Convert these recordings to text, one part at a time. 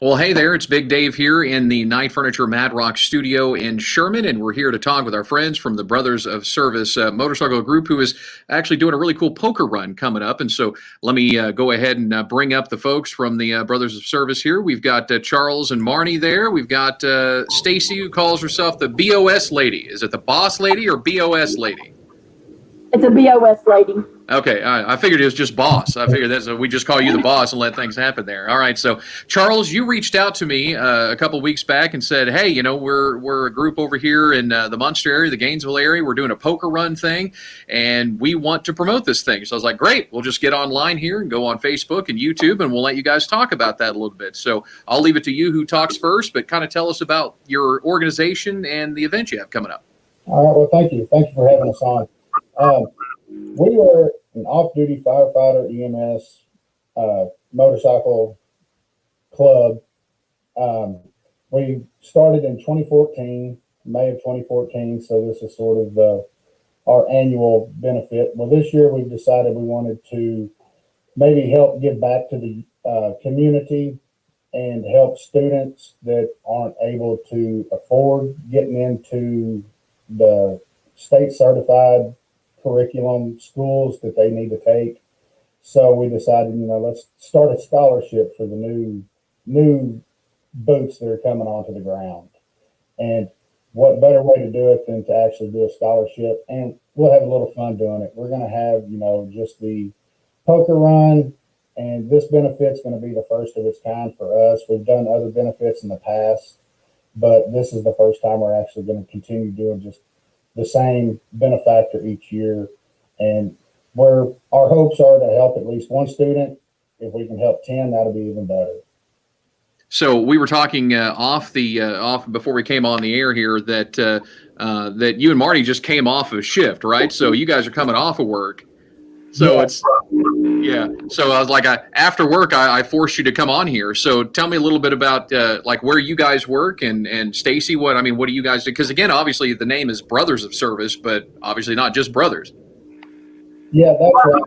Well, hey there, it's Big Dave here in the Night Furniture Mad Rock studio in Sherman, and we're here to talk with our friends from the Brothers of Service motorcycle group who is actually doing a really cool poker run coming up. And so let me go ahead and bring up the folks from the Brothers of Service here. We've got Charles and Marnie there. We've got Stacy, who calls herself the BOS lady. Is it the boss lady or BOS lady? It's a BOS lady. Okay, I figured it was just boss. I figured we just call you the boss and let things happen there. All right, so Charles, you reached out to me a couple of weeks back and said, hey, you know, we're a group over here in the Muenster area, the Gainesville area. We're doing a poker run thing, and we want to promote this thing. So I was like, great, we'll just get online here and go on Facebook and YouTube, and we'll let you guys talk about that a little bit. So I'll leave it to you who talks first, but kind of tell us about your organization and the event you have coming up. All right, well, thank you. Thank you for having us on. We are an off-duty firefighter EMS motorcycle club. We started in 2014, May of 2014, so this is sort of our annual benefit. Well, this year we've decided we wanted to maybe help give back to the community and help students that aren't able to afford getting into the state certified curriculum schools that they need to take. So we decided, you know, let's start a scholarship for the new boots that are coming onto the ground. And what better way to do it than to actually do a scholarship? And we'll have a little fun doing it. We're going to have, you know, just the poker run, and this benefit's going to be the first of its kind for us. We've done other benefits in the past, but this is the first time we're actually going to continue doing just the same benefactor each year. And where our hopes are to help at least one student. If we can help 10, that'll be even better. So we were talking off before we came on the air here that that you and Marty just came off of shift, right? So you guys are coming off of work. So Yeah. So I was like, after work, I forced you to come on here. So tell me a little bit about like where you guys work and Stacy, what do you guys do? Because again, obviously the name is Brothers of Service, but obviously not just brothers. Yeah, that's right.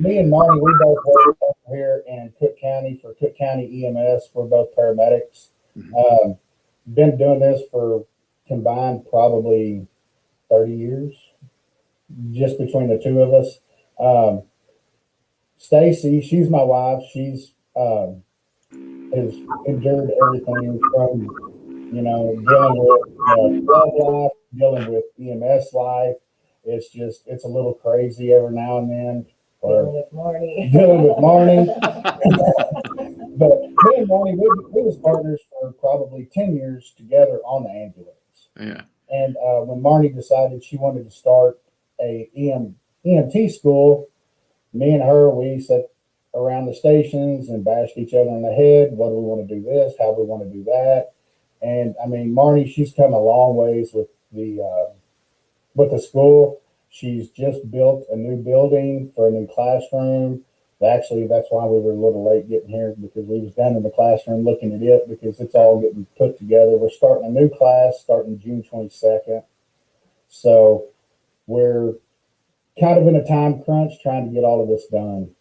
Me and Marty, we both work over here in Cook County for Cook County EMS. We're both paramedics. Mm-hmm. Been doing this for combined probably 30 years, just between the two of us. Stacy, she's my wife. She's has endured everything from, you know, dealing with love life, dealing with EMS life. It's a little crazy every now and then. Dealing with Marnie. But me and Marnie, we was partners for probably 10 years together on the ambulance. Yeah. And when Marnie decided she wanted to start a EMT school, me and her, we sat around the stations and bashed each other in the head. What do we want to do this? How do we want to do that? And I mean, Marnie, she's come a long ways with the school. She's just built a new building for a new classroom. Actually, that's why we were a little late getting here, because we was down in the classroom looking at it, because it's all getting put together. We're starting a new class starting June 22nd. So we're kind of in a time crunch trying to get all of this done.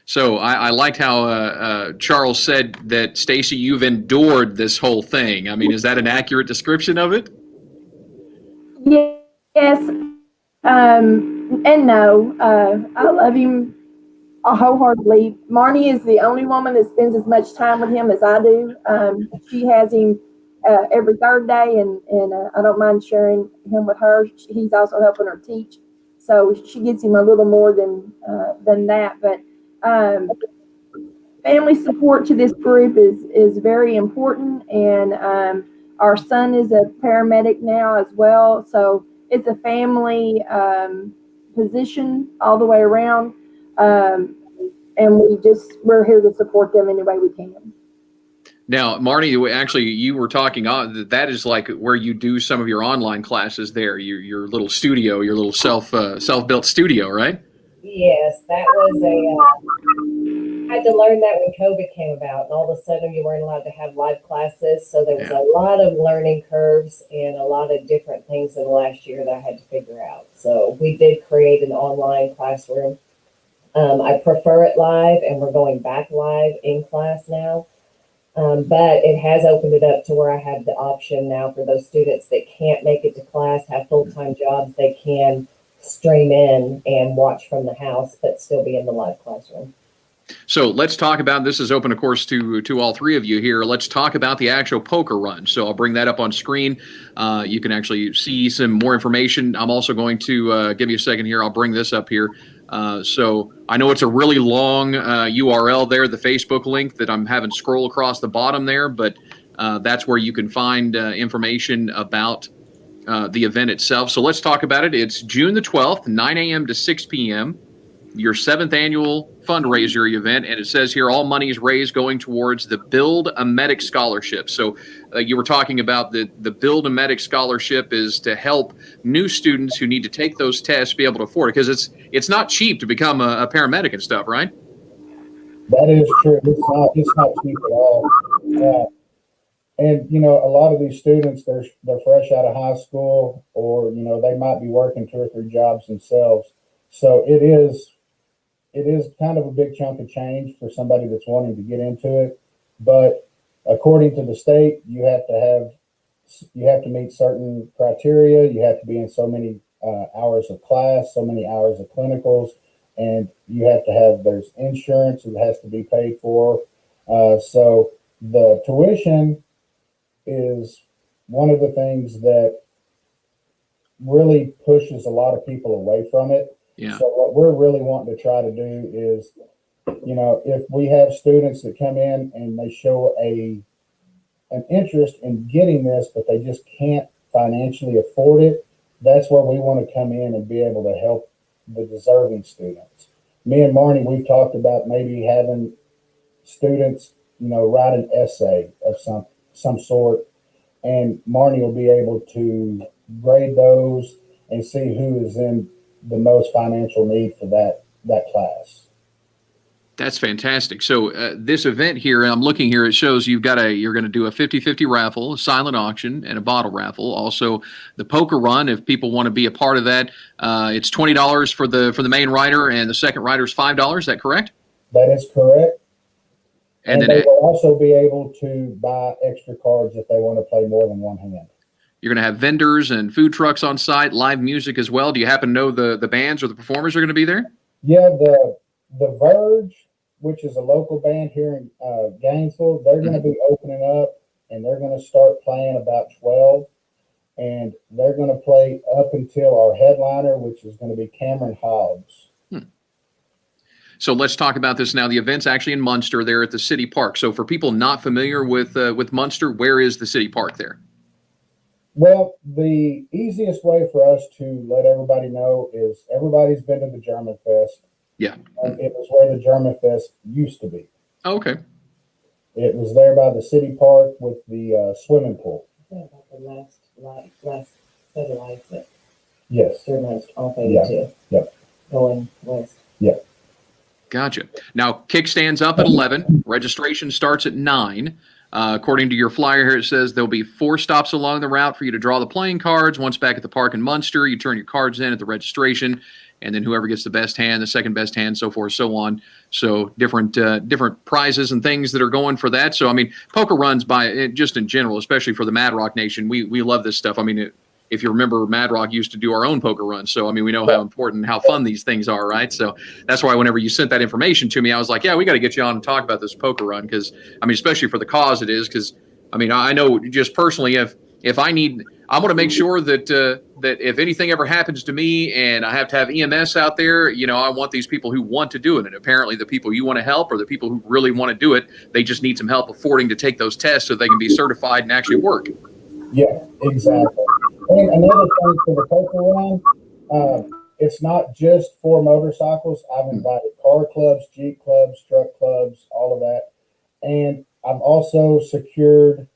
So I liked how Charles said that, Stacy, you've endured this whole thing. I mean, is that an accurate description of it? Yes. And no. I love him wholeheartedly. Marnie is the only woman that spends as much time with him as I do. She has him every third day, and I don't mind sharing him with her. He's also helping her teach, so she gets him a little more than that. But family support to this group is very important, and our son is a paramedic now as well, so it's a family position all the way around, and we're here to support them any way we can. Now, Marty, actually, you were talking on that is like where you do some of your online classes there, your little studio, your little self-built studio, right? Yes, that was I had to learn that when COVID came about, and all of a sudden you weren't allowed to have live classes. So there was a lot of learning curves and a lot of different things in the last year that I had to figure out. So we did create an online classroom I prefer it live, and we're going back live in class now. But it has opened it up to where I have the option now for those students that can't make it to class, have full-time jobs, they can stream in and watch from the house, but still be in the live classroom. So let's talk about, this is open, of course, to all three of you here. Let's talk about the actual poker run. So I'll bring that up on screen. You can actually see some more information. I'm also going to give you a second here. I'll bring this up here. So I know it's a really long URL there, the Facebook link that I'm having scroll across the bottom there, but that's where you can find information about the event itself. So let's talk about it. It's June the 12th, 9 a.m. to 6 p.m., your 7th annual fundraiser event, and it says here all money is raised going towards the Build a Medic Scholarship. So you were talking about the Build a Medic Scholarship is to help new students who need to take those tests be able to afford it, because it's not cheap to become a paramedic and stuff, right? That is true. It's not cheap at all. And a lot of these students, they're fresh out of high school, or they might be working 2 or 3 jobs themselves. So it is kind of a big chunk of change for somebody that's wanting to get into it. But according to the state, you have to meet certain criteria. You have to be in so many hours of class, so many hours of clinicals, and you have to have, there's insurance that has to be paid for. So the tuition is one of the things that really pushes a lot of people away from it. Yeah. So what we're really wanting to try to do is, if we have students that come in and they show an interest in getting this, but they just can't financially afford it, that's where we want to come in and be able to help the deserving students. Me and Marnie, we've talked about maybe having students, write an essay of some sort, and Marnie will be able to grade those and see who is in the most financial need for that class. That's fantastic. So this event here, and I'm looking here, it shows you're going to do a 50-50 raffle, a silent auction, and a bottle raffle. Also, the poker run, if people want to be a part of that, it's $20 for the main rider, and the second rider is $5. Is that correct? That is correct. And then they will also be able to buy extra cards if they want to play more than one hand. You're going to have vendors and food trucks on site, live music as well. Do you happen to know the bands or the performers are going to be there? Yeah, the Verge, which is a local band here in Gainesville, they're going to be opening up, and they're going to start playing about 12, and they're going to play up until our headliner, which is going to be Cameron Hobbs. So let's talk about this now. The event's actually in Muenster there at the city park. So for people not familiar with Muenster, where is the city park there? Well, the easiest way for us to let everybody know is everybody's been to the German Fest. Yeah. It was where the German Fest used to be. Oh, okay. It was there by the city park with the swimming pool. Yeah, about the last set of lights that Yes. they're most off 82. Yep. Going west. Yep. Gotcha. Now, kickstand's up at 11. Registration starts at 9. According to your flyer here, it says there'll be 4 stops along the route for you to draw the playing cards. Once back at the park in Muenster, you turn your cards in at the registration, and then whoever gets the best hand, the second best hand, so forth, so on. So different prizes and things that are going for that. So, I mean, poker runs just in general, especially for the Mad Rock Nation, we love this stuff. I mean, if you remember, Mad Rock used to do our own poker runs. So, I mean, we know how important, how fun these things are, right? So that's why whenever you sent that information to me, I was like, yeah, we got to get you on and talk about this poker run. Because, I mean, especially for the cause it is. Because, I mean, I know just personally, if I want to make sure that that if anything ever happens to me and I have to have EMS out there, I want these people who want to do it. And apparently the people you want to help are the people who really want to do it. They just need some help affording to take those tests so they can be certified and actually work. Yeah, exactly. And another thing for the poker run, it's not just for motorcycles. I've invited car clubs, Jeep clubs, truck clubs, all of that. And I've also secured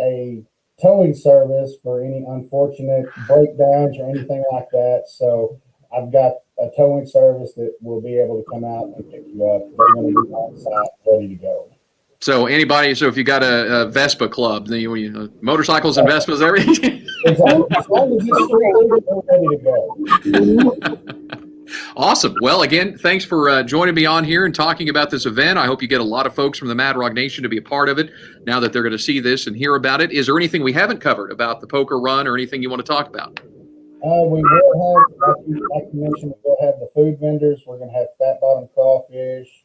a towing service for any unfortunate breakdowns or anything like that. So I've got a towing service that will be able to come out and pick you up. They're going to be on site, ready to go. So if you got a Vespa club, then motorcycles and Vespas, everything. Exactly. As long as it's street legal, they're ready to go. Awesome. Well, again, thanks for joining me on here and talking about this event. I hope you get a lot of folks from the Mad Rock Nation to be a part of it now that they're going to see this and hear about it. Is there anything we haven't covered about the poker run or anything you want to talk about? We will have, like you mentioned, we'll have the food vendors. We're going to have fat bottom crawfish,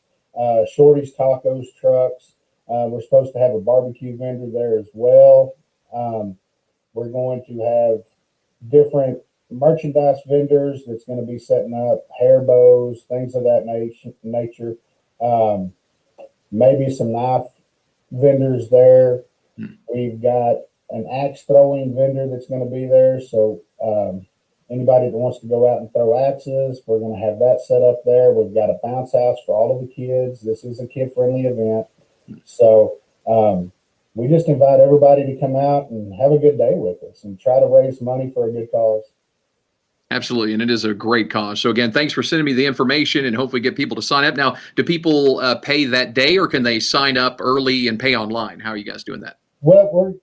Shorty's tacos trucks. We're supposed to have a barbecue vendor there as well. We're going to have different merchandise vendors that's going to be setting up hair bows, things of that nature. Maybe some knife vendors there. We've got an axe throwing vendor that's going to be there. So anybody that wants to go out and throw axes, we're going to have that set up there. We've got a bounce house for all of the kids. This is a kid-friendly event. So we just invite everybody to come out and have a good day with us and try to raise money for a good cause. Absolutely, and it is a great cause. So again, thanks for sending me the information and hopefully get people to sign up. Now, do people pay that day or can they sign up early and pay online? How are you guys doing that? Well, we're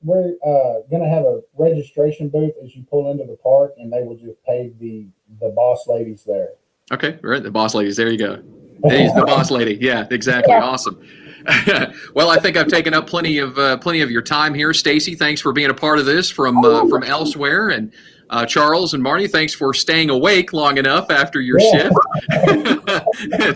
going to have a registration booth as you pull into the park, and they will just pay the boss ladies there. Okay, right, the boss ladies. There you go. He's the boss lady. Yeah, exactly. Yeah. Awesome. Well, I think I've taken up plenty of your time here. Stacy, thanks for being a part of this from elsewhere, and Charles and Marty, thanks for staying awake long enough after your shift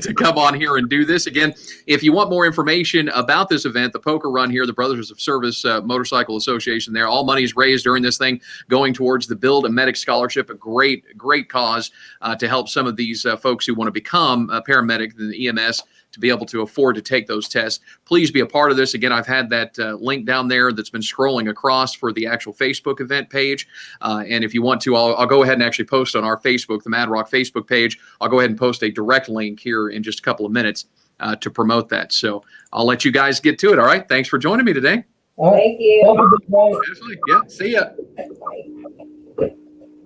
to come on here and do this. Again, if you want more information about this event, the poker run here, the Brothers of Service Motorcycle Association there, all money is raised during this thing going towards the Build a Medic Scholarship, a great cause to help some of these folks who want to become a paramedic in the EMS to be able to afford to take those tests. Please be a part of this. Again, I've had that link down there that's been scrolling across for the actual Facebook event page. And if you want to, I'll go ahead and actually post on our Facebook, the Mad Rock Facebook page. I'll go ahead and post a direct link here in just a couple of minutes to promote that. So I'll let you guys get to it. All right. Thanks for joining me today. All right. Thank you. Have a good day. Absolutely. Yeah. See ya. Bye.